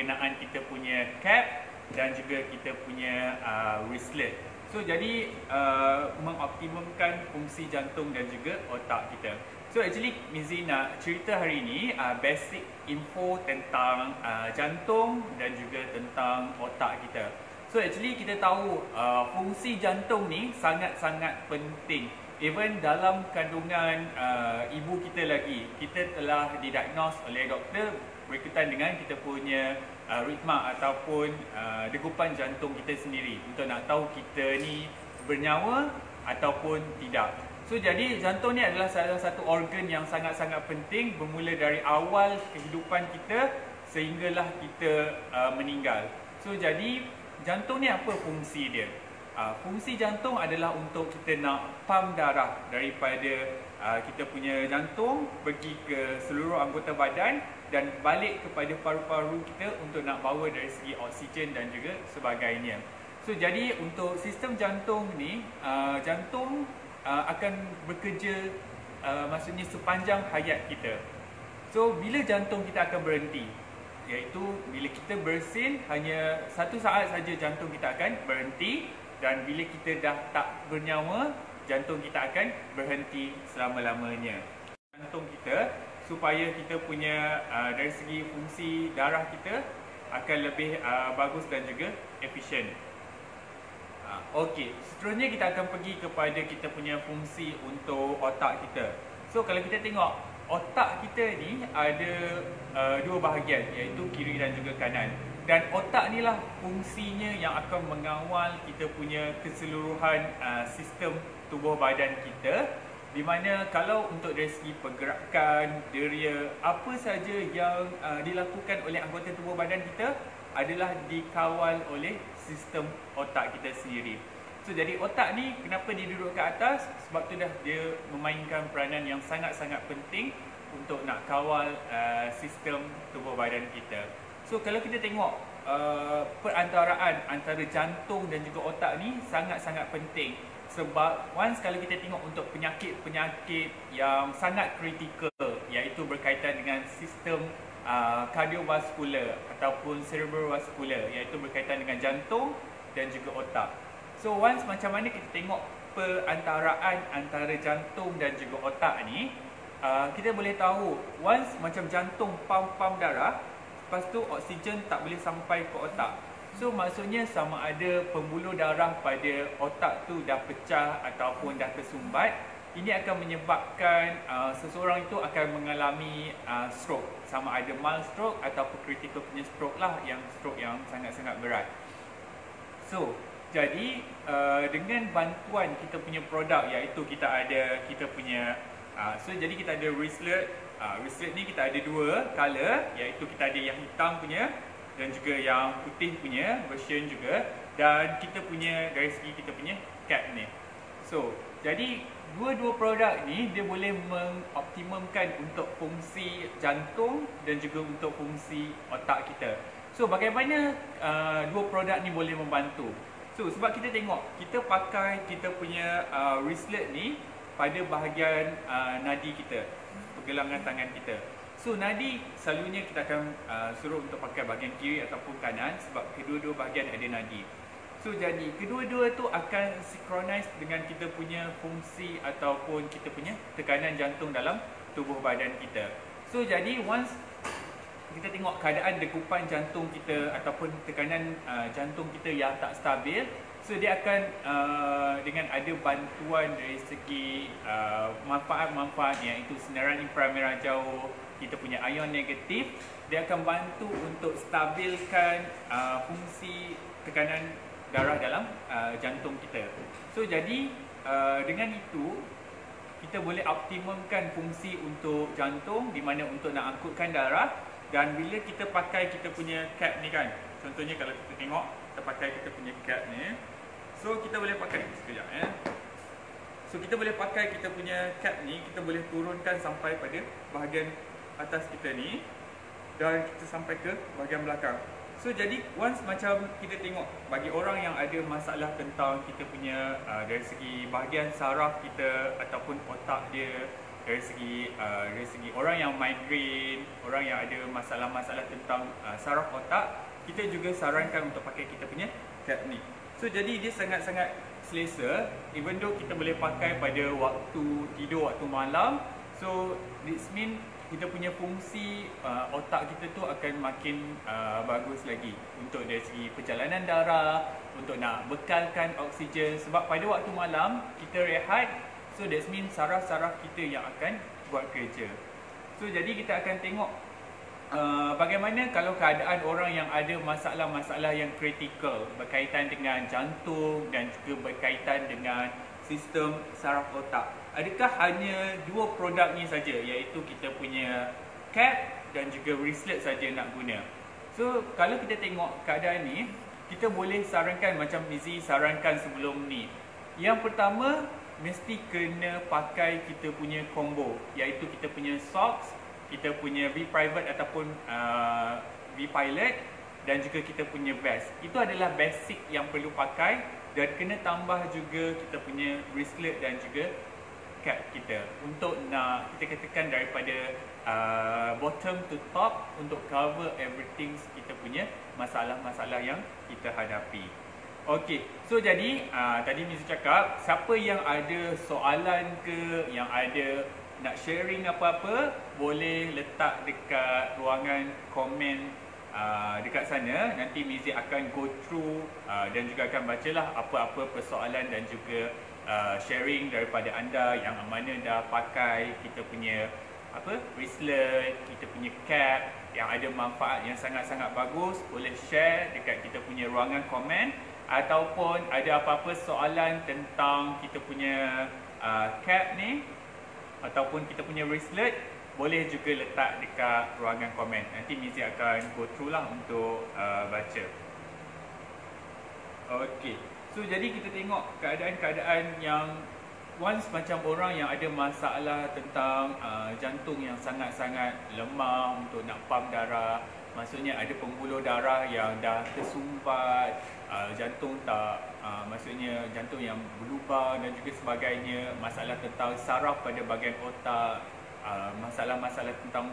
berkenaan kita punya cap dan juga kita punya wristlet. So jadi mengoptimumkan fungsi jantung dan juga otak kita. So actually Mizi nak cerita hari ini basic info tentang jantung dan juga tentang otak kita. So actually kita tahu fungsi jantung ni sangat-sangat penting. Even dalam kandungan ibu kita lagi, kita telah didiagnose oleh doktor berkaitan dengan kita punya ritma ataupun degupan jantung kita sendiri untuk nak tahu kita ni bernyawa ataupun tidak. So jadi jantung ni adalah salah satu organ yang sangat-sangat penting bermula dari awal kehidupan kita sehinggalah kita meninggal. So jadi jantung ni apa fungsi dia? Fungsi jantung adalah untuk kita nak pump darah daripada kita punya jantung pergi ke seluruh anggota badan dan balik kepada paru-paru kita untuk nak bawa dari segi oksigen dan juga sebagainya. So jadi untuk sistem jantung ni, jantung akan bekerja maksudnya sepanjang hayat kita. So bila jantung kita akan berhenti, iaitu bila kita bersin, hanya satu saat saja jantung kita akan berhenti, dan bila kita dah tak bernyawa, jantung kita akan berhenti selama-lamanya. Jantung kita supaya kita punya dari segi fungsi darah kita akan lebih bagus dan juga efisien. Okey, seterusnya kita akan pergi kepada kita punya fungsi untuk otak kita. So kalau kita tengok otak kita ni ada dua bahagian, iaitu kiri dan juga kanan. Dan otak ni lah fungsinya yang akan mengawal kita punya keseluruhan sistem tubuh badan kita, di mana kalau untuk dari segi pergerakan, deria, apa saja yang dilakukan oleh anggota tubuh badan kita adalah dikawal oleh sistem otak kita sendiri. So jadi otak ni kenapa dia duduk ke atas? Sebab tu dah dia memainkan peranan yang sangat-sangat penting untuk nak kawal sistem tubuh badan kita. So kalau kita tengok perantaraan antara jantung dan juga otak ni sangat-sangat penting. Sebab once kalau kita tengok untuk penyakit-penyakit yang sangat kritikal, iaitu berkaitan dengan sistem kardiovaskular ataupun cerebrovaskular, iaitu berkaitan dengan jantung dan juga otak. So once macam mana kita tengok perantaraan antara jantung dan juga otak ni, kita boleh tahu once macam jantung pump darah, lepas tu oksigen tak boleh sampai ke otak. So maksudnya sama ada pembuluh darah pada otak tu dah pecah ataupun dah tersumbat, ini akan menyebabkan seseorang itu akan mengalami stroke. Sama ada mild stroke ataupun critical punya stroke lah, yang stroke yang sangat-sangat berat. So jadi dengan bantuan kita punya produk, iaitu kita ada kita punya jadi kita ada wristlet. Wristlet ni kita ada dua color, iaitu kita ada yang hitam punya dan juga yang putih punya version juga, dan kita punya dari segi kita punya cap ni. So jadi dua-dua produk ni dia boleh mengoptimumkan untuk fungsi jantung dan juga untuk fungsi otak kita. So bagaimana dua produk ni boleh membantu? So sebab kita tengok kita pakai kita punya wristlet ni pada bahagian nadi kita, pergelangan tangan kita. So nadi selalunya kita akan suruh untuk pakai bahagian kiri ataupun kanan sebab kedua-dua bahagian ada nadi. So jadi kedua-dua tu akan synchronize dengan kita punya fungsi ataupun kita punya tekanan jantung dalam tubuh badan kita. So jadi once kita tengok keadaan degupan jantung kita ataupun tekanan jantung kita yang tak stabil, so dia akan dengan ada bantuan dari segi manfaat-manfaat, iaitu sinaran inframerah jauh, kita punya ion negatif, dia akan bantu untuk stabilkan fungsi tekanan darah dalam jantung kita. So jadi dengan itu kita boleh optimumkan fungsi untuk jantung, di mana untuk nak angkutkan darah. Dan bila kita pakai kita punya cap ni kan, contohnya kalau kita tengok kita pakai kita punya cap ni, so kita boleh pakai sekejap So kita boleh pakai kita punya cap ni, kita boleh turunkan sampai pada bahagian atas kita ni dan kita sampai ke bahagian belakang. So jadi once macam kita tengok bagi orang yang ada masalah tentang kita punya dari segi bahagian saraf kita ataupun otak dia dari segi orang yang migraine, orang yang ada masalah-masalah tentang saraf otak, kita juga sarankan untuk pakai kita punya cap ni. So jadi dia sangat-sangat selesa, even though kita boleh pakai pada waktu tidur, waktu malam. So this mean kita punya fungsi otak kita tu akan makin bagus lagi untuk dari segi perjalanan darah, untuk nak bekalkan oksigen. Sebab pada waktu malam kita rehat, so that means saraf-saraf kita yang akan buat kerja. So jadi kita akan tengok bagaimana kalau keadaan orang yang ada masalah-masalah yang kritikal berkaitan dengan jantung dan juga berkaitan dengan sistem saraf otak. Adakah hanya dua produk ni saja, iaitu kita punya cap dan juga wristlet saja nak guna? So kalau kita tengok keadaan ni, kita boleh sarankan macam Mizi sarankan sebelum ni. Yang pertama, mesti kena pakai kita punya combo, iaitu kita punya socks, kita punya V-Private ataupun V-Pilot dan juga kita punya vest. Itu adalah basic yang perlu pakai, dan kena tambah juga kita punya wristlet dan juga cap kita untuk nak kita katakan daripada bottom to top untuk cover everything kita punya masalah-masalah yang kita hadapi. Okey, so jadi tadi Mizu cakap, siapa yang ada soalan ke, yang ada nak sharing apa-apa, boleh letak dekat ruangan komen dekat sana. Nanti Mizi akan go through dan juga akan bacalah apa-apa persoalan dan juga sharing daripada anda yang mana dah pakai kita punya wristlet, kita punya cap yang ada manfaat yang sangat-sangat bagus. Boleh share dekat kita punya ruangan komen, ataupun ada apa-apa soalan tentang kita punya cap ni ataupun kita punya wristlet, boleh juga letak dekat ruangan komen. Nanti Mizi akan go through lah untuk baca. Okey, so jadi kita tengok keadaan-keadaan yang once macam orang yang ada masalah tentang jantung yang sangat-sangat lemah untuk nak pump darah. Maksudnya ada pembuluh darah yang dah tersumbat, jantung tak, maksudnya jantung yang berlubang dan juga sebagainya, masalah tentang saraf pada bahagian otak, masalah-masalah tentang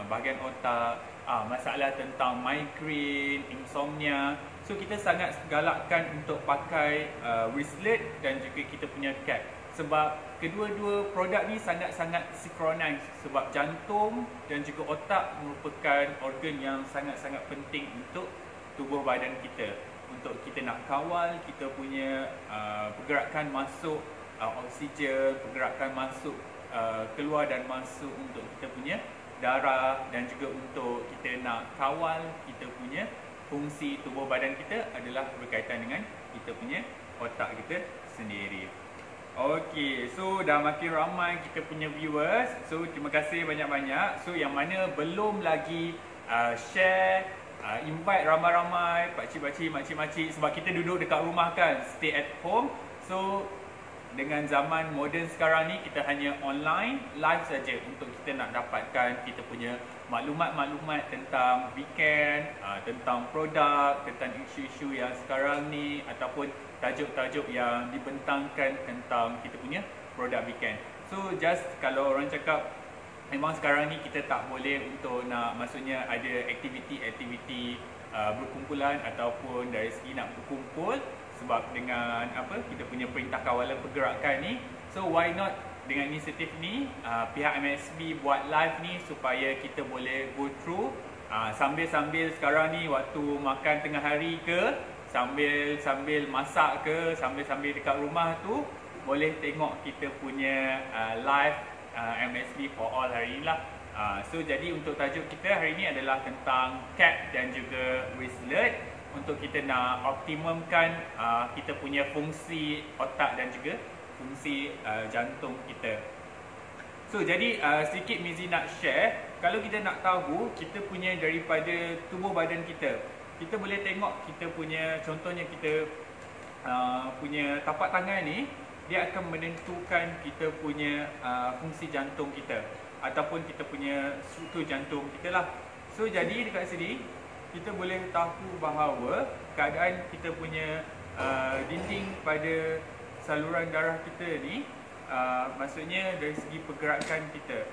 bahagian otak, masalah tentang migraine, insomnia. So kita sangat galakkan untuk pakai wristlet dan juga kita punya cap, sebab kedua-dua produk ni sangat-sangat synchronize. Sebab jantung dan juga otak merupakan organ yang sangat-sangat penting untuk tubuh badan kita, untuk kita nak kawal kita punya pergerakan masuk oksigen, pergerakan masuk keluar dan masuk untuk kita punya darah, dan juga untuk kita nak kawal kita punya fungsi tubuh badan kita adalah berkaitan dengan kita punya otak kita sendiri. Okey, so dah makin ramai kita punya viewers. So terima kasih banyak-banyak. So yang mana belum lagi share, invite ramai-ramai pakcik-pakcik, makcik-makcik, sebab kita duduk dekat rumah kan, stay at home. So dengan zaman moden sekarang ni, kita hanya online live saja untuk kita nak dapatkan kita punya maklumat-maklumat tentang weekend, tentang produk, tentang isu-isu yang sekarang ni, ataupun tajuk-tajuk yang dibentangkan tentang kita punya produk weekend. So just kalau orang cakap memang sekarang ni kita tak boleh untuk nak, maksudnya ada aktiviti-aktiviti berkumpulan ataupun dari segi nak berkumpul, sebab dengan kita punya perintah kawalan pergerakan ni. So why not dengan inisiatif ni, pihak MSB buat live ni supaya kita boleh go through sambil-sambil sekarang ni waktu makan tengah hari ke, sambil masak ke, sambil dekat rumah tu, boleh tengok kita punya live MSB for all hari ni lah. So jadi untuk tajuk kita hari ni adalah tentang cap dan juga wristlet, untuk kita nak optimumkan kita punya fungsi otak dan juga fungsi jantung kita. So jadi sedikit Mizi nak share, kalau kita nak tahu kita punya daripada tubuh badan kita, kita boleh tengok kita punya, contohnya kita punya tapak tangan ni, dia akan menentukan kita punya fungsi jantung kita ataupun kita punya struktur jantung kita lah. So jadi dekat sini kita boleh tahu bahawa keadaan kita punya dinding pada saluran darah kita ni maksudnya dari segi pergerakan kita,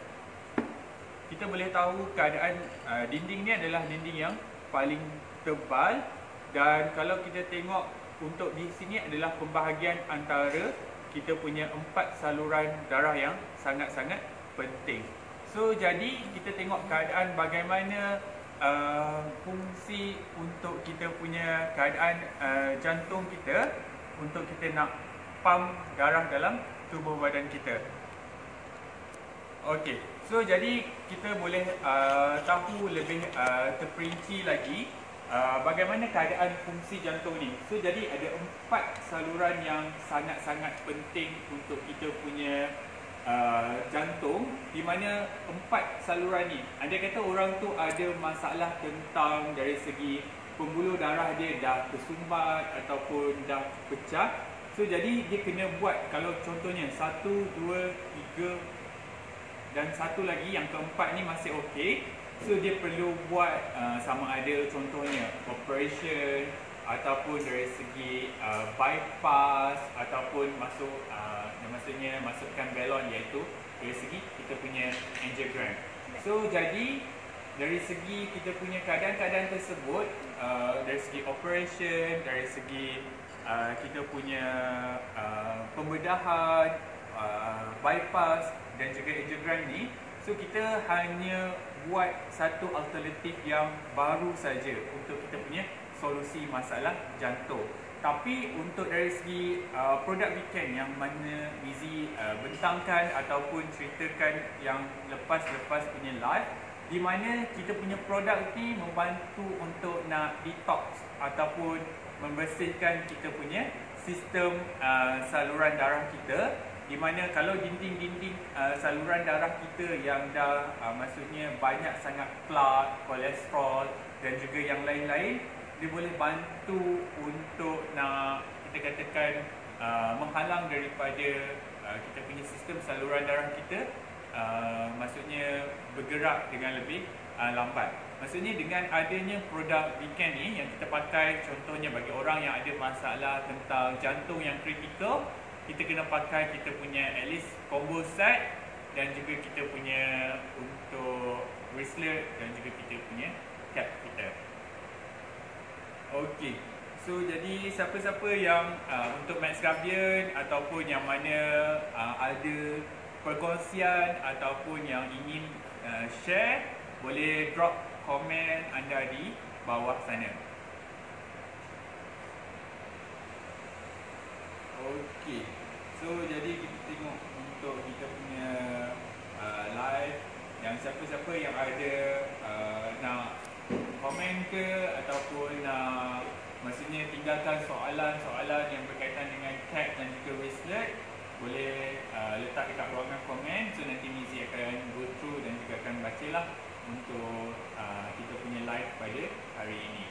kita boleh tahu keadaan dinding ni adalah dinding yang paling tebal, dan kalau kita tengok untuk di sini adalah pembahagian antara kita punya 4 saluran darah yang sangat-sangat penting. So jadi kita tengok keadaan bagaimana fungsi untuk kita punya keadaan jantung kita untuk kita nak pump darah dalam tubuh badan kita. Okey, so jadi kita boleh tahu lebih terperinci lagi bagaimana keadaan fungsi jantung ni. So jadi ada 4 saluran yang sangat-sangat penting untuk kita punya jantung, di mana 4 saluran ni, andai kata orang tu ada masalah tentang dari segi pembuluh darah dia dah tersumbat ataupun dah pecah, so jadi dia kena buat, kalau contohnya 1, 2, 3 dan satu lagi yang keempat ni masih okey, so dia perlu buat sama ada contohnya operation ataupun dari segi bypass ataupun maksudnya masukkan balon, iaitu dari segi kita punya angiogram. So jadi dari segi kita punya keadaan-keadaan tersebut, dari segi operation, dari segi kita punya pembedahan, bypass dan juga angiogram ni, so kita hanya buat satu alternatif yang baru saja untuk kita punya solusi masalah jantung. Tapi untuk dari segi produk weekend yang mana Mizi bentangkan ataupun ceritakan yang lepas-lepas punya live, di mana kita punya produk ni membantu untuk nak detox ataupun membersihkan kita punya sistem saluran darah kita, di mana kalau dinding-dinding saluran darah kita yang dah maksudnya banyak sangat plaque, kolesterol dan juga yang lain-lain, dia boleh bantu untuk nak kita katakan menghalang daripada kita punya sistem saluran darah kita maksudnya bergerak dengan lebih lambat. Maksudnya dengan adanya produk weekend ni yang kita pakai, contohnya bagi orang yang ada masalah tentang jantung yang kritikal, kita kena pakai kita punya at least combo set, dan juga kita punya untuk bracelet dan juga kita punya cap kita. Okey, so jadi siapa-siapa yang untuk Max Guardian ataupun yang mana ada perkongsian ataupun yang ingin share, boleh drop komen anda di bawah sana. Okey, so jadi kita tengok untuk kita punya live, yang siapa-siapa yang ada nak komen ke ataupun maksudnya tinggalkan soalan-soalan yang berkaitan dengan cap dan juga bracelet, boleh letak dekat ruangan komen. So nanti Mizi akan go through dan juga akan bacalah untuk kita punya live pada hari ini.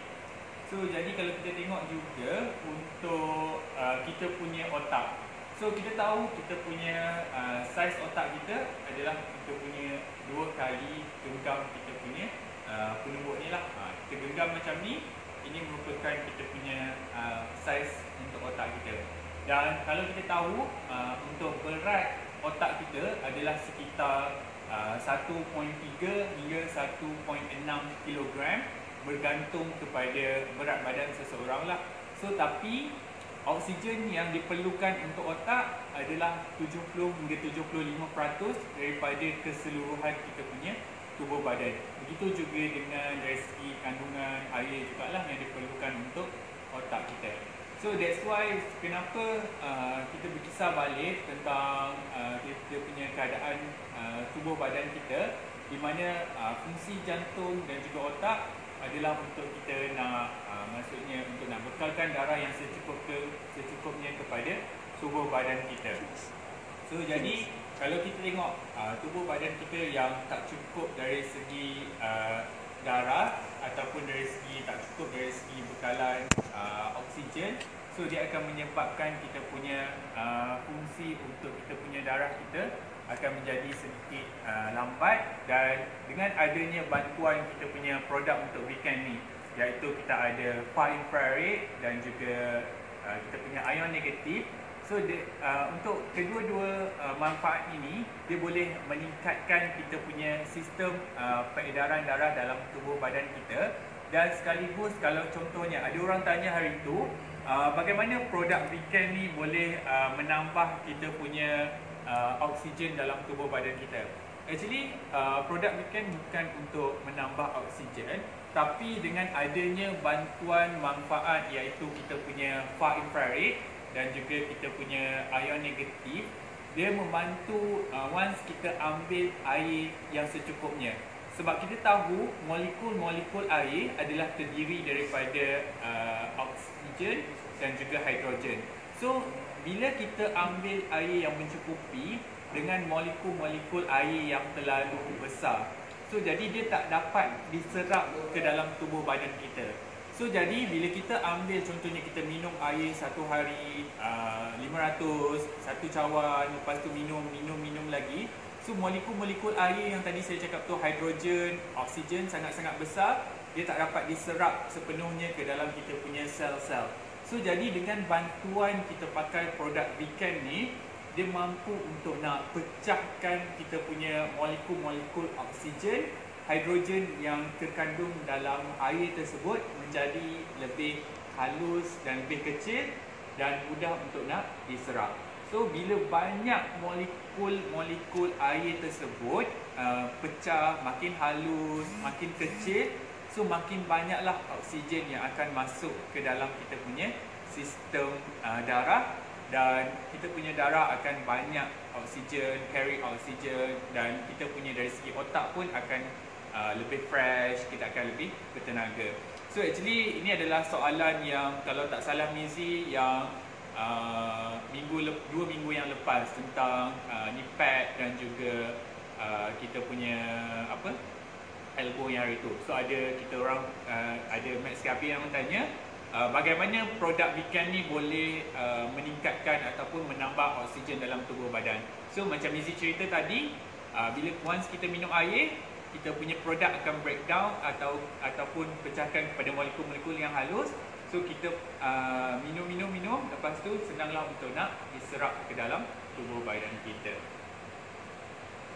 So jadi kalau kita tengok juga untuk kita punya otak, so kita tahu kita punya saiz otak kita adalah kita punya 2 kali genggam kita punya penumbuk ni lah. Kita genggam macam ni, ini merupakan kita punya saiz untuk otak kita. Dan kalau kita tahu untuk berat otak kita adalah sekitar 1.3 hingga 1.6 kilogram, bergantung kepada berat badan seseorang lah. So tapi oksigen yang diperlukan untuk otak adalah 70 hingga 75% daripada keseluruhan kita punya tubuh badan. Begitu juga dengan dari segi kandungan air jugalah yang diperlukan untuk otak kita. So that's why kenapa kita berkisar balik tentang kita punya keadaan tubuh badan kita, di mana fungsi jantung dan juga otak adalah untuk kita nak maksudnya untuk nak bekalkan darah yang secukupnya kepada tubuh badan kita. So jadi kalau kita tengok tubuh badan kita yang tak cukup dari segi darah ataupun dari segi tak cukup dari segi bekalan oksigen, so dia akan menyebabkan kita punya fungsi untuk kita punya darah kita akan menjadi sedikit lambat. Dan dengan adanya bantuan kita punya produk untuk weekend ni, iaitu kita ada far infrared dan juga kita punya ion negatif, So untuk kedua-dua manfaat ini, dia boleh meningkatkan kita punya sistem peredaran darah dalam tubuh badan kita. Dan sekaligus kalau contohnya ada orang tanya hari itu, bagaimana produk Viken ni boleh menambah kita punya oksigen dalam tubuh badan kita. Actually, produk Viken bukan untuk menambah oksigen, tapi dengan adanya bantuan manfaat iaitu kita punya far infrared dan juga kita punya ion negatif, dia membantu once kita ambil air yang secukupnya. Sebab kita tahu molekul-molekul air adalah terdiri daripada oksigen dan juga hidrogen. So, bila kita ambil air yang mencukupi dengan molekul-molekul air yang terlalu besar, so jadi dia tak dapat diserap ke dalam tubuh badan kita. So jadi bila kita ambil, contohnya kita minum air satu hari 500, satu cawan, lepas tu minum lagi. So molekul-molekul air yang tadi saya cakap tu, hidrogen, oksigen sangat-sangat besar, dia tak dapat diserap sepenuhnya ke dalam kita punya sel-sel. So jadi dengan bantuan kita pakai produk Viken ni, dia mampu untuk nak pecahkan kita punya molekul-molekul oksigen, hidrogen yang terkandung dalam air tersebut menjadi lebih halus dan lebih kecil dan mudah untuk nak diserap. So bila banyak molekul-molekul air tersebut pecah, makin halus, makin kecil, so makin banyaklah oksigen yang akan masuk ke dalam kita punya sistem darah, dan kita punya darah akan banyak oksigen, carry oksigen, dan kita punya dari segi otak pun akan lebih fresh, kita akan lebih bertenaga. So actually ini adalah soalan yang kalau tak salah Mizi yang 2 minggu yang lepas tentang NIPAD dan juga kita punya elbow yang hari tu. So ada kita orang ada Max Gabi yang bertanya bagaimana produk Viken ni boleh meningkatkan ataupun menambah oksigen dalam tubuh badan. So macam Mizi cerita tadi, bila once kita minum air, kita punya produk akan breakdown ataupun pecahkan kepada molekul-molekul yang halus. So kita minum, lepas tu senanglah untuk nak diserap ke dalam tubuh badan kita.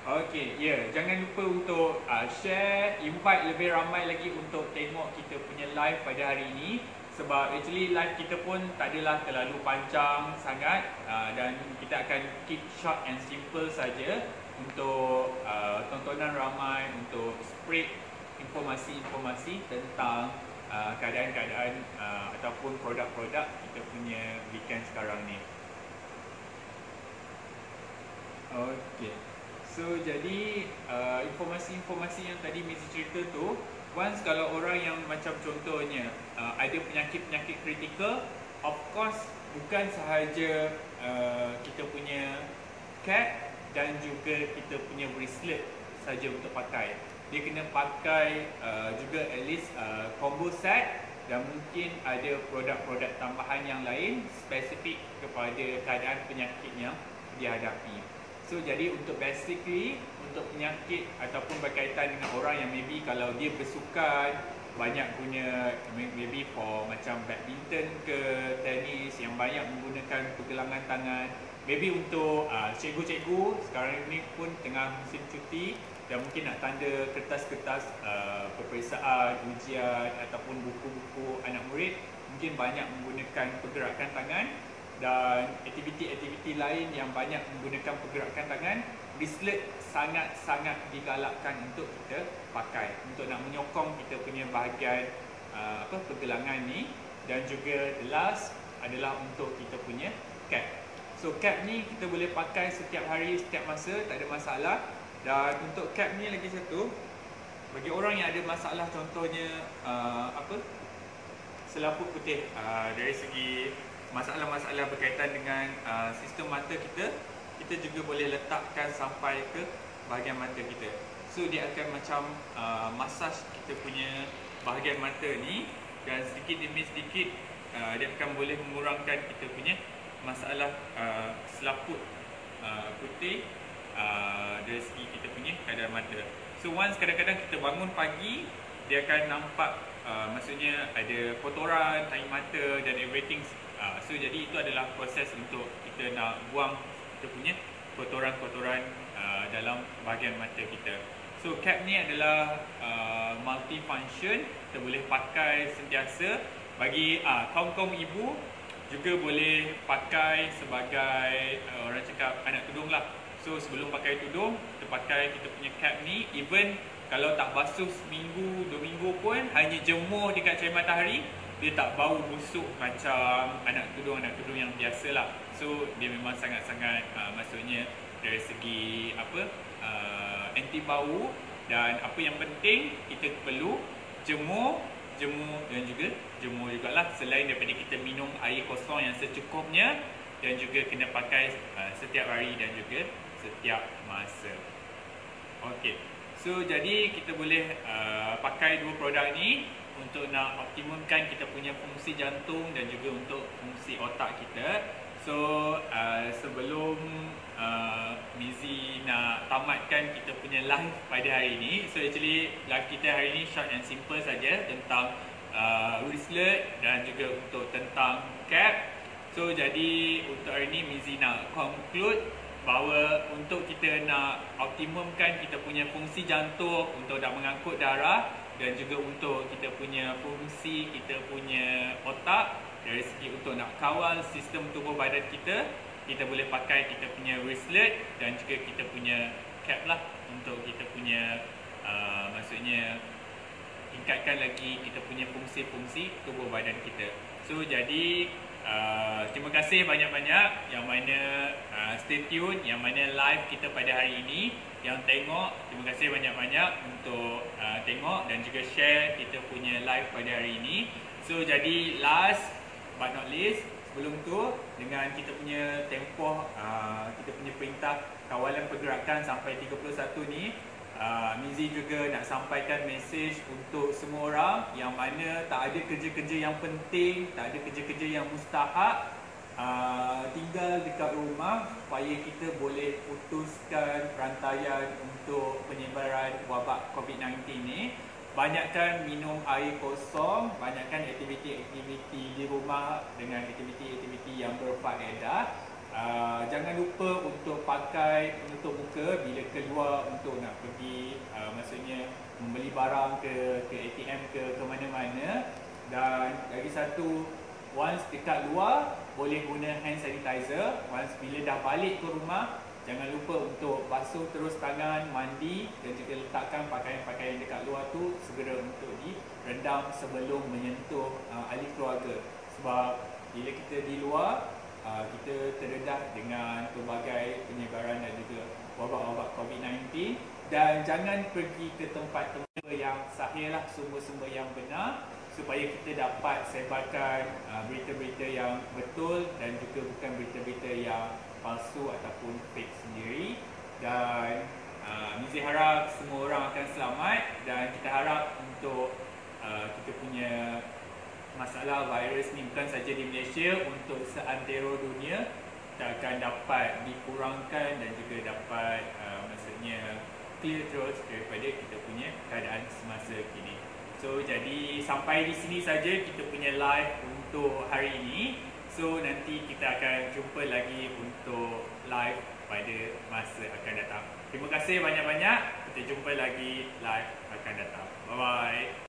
Okey, jangan lupa untuk share, invite lebih ramai lagi untuk tengok kita punya live pada hari ini. Sebab actually live kita pun tak adalah terlalu panjang sangat, dan kita akan keep short and simple saja untuk tontonan ramai, untuk spread informasi-informasi tentang keadaan-keadaan ataupun produk-produk kita punya Viken sekarang ni. Okey. So jadi informasi-informasi yang tadi Mizi cerita tu, once kalau orang yang macam contohnya ada penyakit-penyakit kritikal, of course bukan sahaja kita punya cap dan juga kita punya bracelet saja untuk pakai. Dia kena pakai juga at least combo set, dan mungkin ada produk-produk tambahan yang lain spesifik kepada keadaan penyakit yang dihadapi. So jadi untuk basically untuk penyakit ataupun berkaitan dengan orang yang maybe kalau dia bersukan banyak guna, maybe for macam badminton ke tenis yang banyak menggunakan pergelangan tangan, maybe untuk cikgu-cikgu sekarang ni pun tengah musim cuti dan mungkin nak tanda kertas-kertas peperiksaan, ujian ataupun buku-buku anak murid, mungkin banyak menggunakan pergerakan tangan. Dan aktiviti-aktiviti lain yang banyak menggunakan pergerakan tangan, bracelet sangat-sangat digalakkan untuk kita pakai untuk nak menyokong kita punya bahagian pergelangan ni. Dan juga last adalah untuk kita punya cap. So cap ni kita boleh pakai setiap hari, setiap masa, tak ada masalah. Dan untuk cap ni lagi satu, bagi orang yang ada masalah contohnya selaput putih, dari segi masalah-masalah berkaitan dengan sistem mata kita, kita juga boleh letakkan sampai ke bahagian mata kita. So dia akan macam massage kita punya bahagian mata ni, dan sedikit demi sedikit dia akan boleh mengurangkan kita punya masalah selaput putih dari segi kita punya keadaan mata. So once kadang-kadang kita bangun pagi, dia akan nampak maksudnya ada kotoran, tahi mata dan everything. So jadi itu adalah proses untuk kita nak buang kita punya kotoran-kotoran dalam bahagian mata kita. So cap ni adalah multi-function, kita boleh pakai sentiasa. Bagi kaum-kaum ibu juga boleh pakai sebagai orang cakap anak tudung lah. So sebelum pakai tudung, kita pakai kita punya cap ni. Even kalau tak basuh seminggu, 2 minggu pun, hanya jemur dekat cahaya matahari, dia tak bau busuk macam anak tudung yang biasa lah. So dia memang sangat-sangat maksudnya dari segi anti bau. Dan apa yang penting, kita perlu jemur dan juga jemur jugalah, selain daripada kita minum air kosong yang secukupnya, dan juga kena pakai setiap hari dan juga setiap masa. Okey. So jadi kita boleh pakai dua produk ni untuk nak optimumkan kita punya fungsi jantung dan juga untuk fungsi otak kita. So sebelum Mizi nak tamatkan kita punya live pada hari ini, so actually live kita hari ini short and simple saja tentang wristlet dan juga untuk tentang cap. So jadi untuk hari ini Mizi nak conclude bahawa untuk kita nak optimumkan kita punya fungsi jantung untuk nak mengangkut darah dan juga untuk kita punya fungsi kita punya otak, dari segi untuk nak kawal sistem tubuh badan kita, kita boleh pakai kita punya wristlet dan juga kita punya cap lah untuk kita punya maksudnya tingkatkan lagi kita punya fungsi-fungsi tubuh badan kita. So jadi terima kasih banyak-banyak yang mana stay tune, yang mana live kita pada hari ini, yang tengok, terima kasih banyak-banyak untuk tengok dan juga share kita punya live pada hari ini. So jadi last but not least, sebelum tu dengan kita punya tempoh kita punya perintah kawalan pergerakan sampai 31 ni, Mizi juga nak sampaikan mesej untuk semua orang yang mana tak ada kerja-kerja yang penting, tak ada kerja-kerja yang mustahak, tinggal dekat rumah supaya kita boleh putuskan rantaian untuk penyebaran wabak COVID-19 ni. Banyakkan minum air kosong, banyakkan aktiviti-aktiviti di rumah dengan aktiviti-aktiviti yang berfaedah. Jangan lupa untuk pakai penutup muka bila keluar untuk nak pergi maksudnya membeli barang ke ATM ke mana-mana. Dan lagi satu, once dekat luar boleh guna hand sanitizer. Once bila dah balik ke rumah, jangan lupa untuk basuh terus tangan, mandi dan juga letakkan pakaian-pakaian dekat luar tu segera untuk direndam sebelum menyentuh ahli keluarga. Sebab bila kita di luar, kita terdedah dengan pelbagai penyebaran dan juga wabak-wabak COVID-19. Dan jangan pergi ke tempat-tempat yang sahih lah, sumber-sumber yang benar, supaya kita dapat sebarkan berita-berita yang betul dan juga bukan berita-berita yang palsu ataupun fake sendiri. Dan Mizi harap semua orang akan selamat, dan kita harap untuk kita punya masalah virus ni bukan saja di Malaysia, untuk seantero dunia kita akan dapat dikurangkan dan juga dapat maksudnya clear terus daripada kita punya keadaan semasa kini. So jadi sampai di sini saja kita punya live untuk hari ini. So nanti kita akan jumpa lagi untuk live pada masa akan datang. Terima kasih banyak-banyak. Kita jumpa lagi live akan datang. Bye bye.